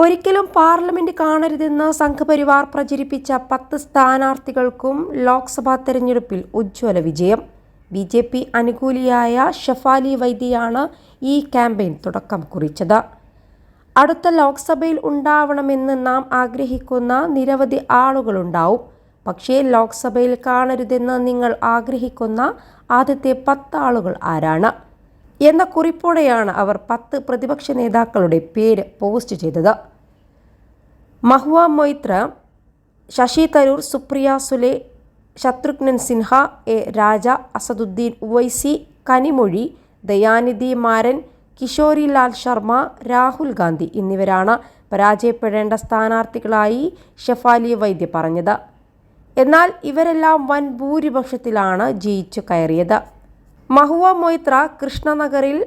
ഒരിക്കലും പാർലമെന്റ് കാണരുതെന്ന് സംഘപരിവാർ പ്രചരിപ്പിച്ച 10 സ്ഥാനാർത്ഥികൾക്കും ലോക്സഭാ തെരഞ്ഞെടുപ്പിൽ ഉജ്ജ്വല വിജയം. ബിജെപി അനുകൂലിയായ ഷഫാലി വൈദ്യയാണ് ഈ ക്യാമ്പയിൻ തുടക്കം കുറിച്ചത്. അടുത്ത ലോക്സഭയിൽ ഉണ്ടാവണമെന്ന് നാം ആഗ്രഹിക്കുന്ന നിരവധി ആളുകളുണ്ടാവും. പക്ഷേ ലോക്സഭയിൽ കാണരുതെന്ന് നിങ്ങൾ ആഗ്രഹിക്കുന്ന ആദ്യത്തെ 10 ആളുകൾ ആരാണ് എന്ന കുറിപ്പോടെയാണ് അവർ 10 പ്രതിപക്ഷ നേതാക്കളുടെ പേര് പോസ്റ്റ് ചെയ്തത്. മഹുവ മൊയ്ത്ര, ശശി തരൂർ, സുപ്രിയ സുലെ, ശത്രുഘ്നൻ സിൻഹ, എ രാജ, അസദുദ്ദീൻ ഉവൈസി, കനിമൊഴി, ദയാനിധി മാരൻ, കിഷോരി ലാൽ ശർമ്മ, രാഹുൽ ഗാന്ധി എന്നിവരാണ് പരാജയപ്പെടേണ്ട സ്ഥാനാർത്ഥികളായി ഷഫാലി വൈദ്യ പറഞ്ഞത്. എന്നാൽ ഇവരെല്ലാം വൻ ഭൂരിപക്ഷത്തിലാണ് ജയിച്ചു കയറിയത്. മഹുവ മൊയ്ത്ര കൃഷ്ണനഗറിൽ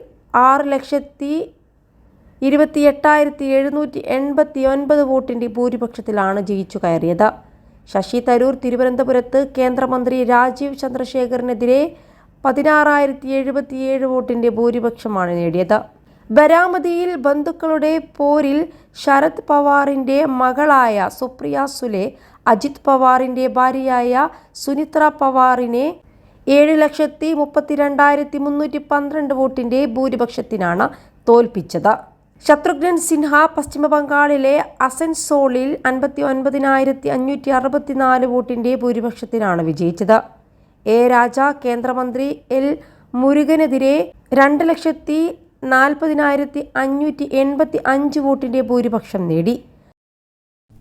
6,28,789 വോട്ടിൻ്റെ ഭൂരിപക്ഷത്തിലാണ് ജയിച്ചു കയറിയത്. ശശി തരൂർ തിരുവനന്തപുരത്ത് കേന്ദ്രമന്ത്രി രാജീവ് ചന്ദ്രശേഖറിനെതിരെ 16,077 വോട്ടിൻ്റെ ഭൂരിപക്ഷമാണ് നേടിയത്. ബരാമതിയിൽ ബന്ധുക്കളുടെ പോരിൽ ശരത് പവാറിൻ്റെ മകളായ സുപ്രിയ സുലെ അജിത് പവാറിൻ്റെ ഭാര്യയായ സുനിത്ര പവാറിനെ 7,32,312 വോട്ടിൻ്റെ ഭൂരിപക്ഷത്തിനാണ് തോൽപ്പിച്ചത്. ശത്രുഘ്നൻ സിൻഹ പശ്ചിമബംഗാളിലെ അസൻസോളിൽ 59,564 വോട്ടിൻ്റെ ഭൂരിപക്ഷത്തിനാണ് വിജയിച്ചത്. എ രാജ കേന്ദ്രമന്ത്രി എൽ മുരുകനെതിരെ 2,40,585 വോട്ടിൻ്റെ ഭൂരിപക്ഷം നേടി.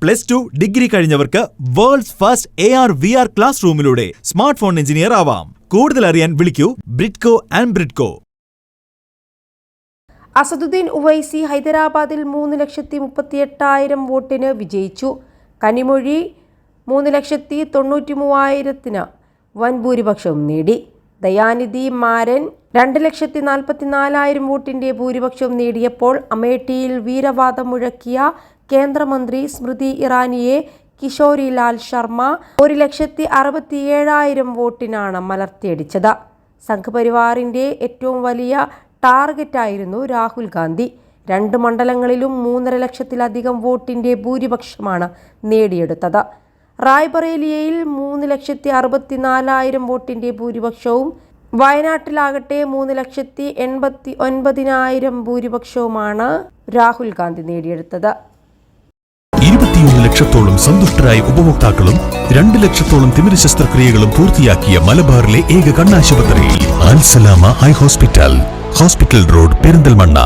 +2 ഡിഗ്രി കഴിഞ്ഞവർക്ക് വേൾഡ്സ് ഫസ്റ്റ് AR/VR ക്ലാസ് റൂമിലൂടെ സ്മാർട്ട് ഫോൺ എഞ്ചിനീയർ ആവാം. കൂടുതൽ അറിയാൻ വിളിക്കൂ ബ്രിഡ്കോ ആൻഡ് ബ്രിഡ്കോ. അസദുദ്ദീൻ ഉവൈസി ഹൈദരാബാദിൽ 3,38,000 വോട്ടിന് വിജയിച്ചു. കനിമൊഴി 3,93,000 വൻ ഭൂരിപക്ഷവും നേടി. ദയാനിധി മാരൻ 2,44,000 വോട്ടിൻ്റെ ഭൂരിപക്ഷവും നേടിയപ്പോൾ അമേഠിയിൽ വീരവാദം മുഴക്കിയ കേന്ദ്രമന്ത്രി സ്മൃതി ഇറാനിയെ കിഷോരി ലാൽ ശർമ്മ 1,67,000 വോട്ടിനാണ് മലർത്തിയടിച്ചത്. സംഘപരിവാറിൻ്റെ ഏറ്റവും വലിയ ടാർഗറ്റായിരുന്നു രാഹുൽ ഗാന്ധി. 2 മണ്ഡലങ്ങളിലും 3.5 ലക്ഷത്തിലധികം വോട്ടിൻ്റെ ഭൂരിപക്ഷമാണ് നേടിയെടുത്തത്. റായ്ബറേലിയയിൽ 3,64,000 വോട്ടിൻ്റെ ഭൂരിപക്ഷവും വയനാട്ടിലാകട്ടെ 3,89,000 ഭൂരിപക്ഷവുമാണ് രാഹുൽ ഗാന്ധി നേടിയെടുത്തത്. 21 ലക്ഷത്തോളം സന്തുഷ്ടരായ ഉപഭോക്താക്കളും 2 ലക്ഷത്തോളം തിമിര ശസ്ത്രക്രിയകളും പൂർത്തിയാക്കിയ മലബാറിലെ ഏക കണ്ണാശുപത്രി Al Salama eye hospital, hospital road, Perinthalmanna.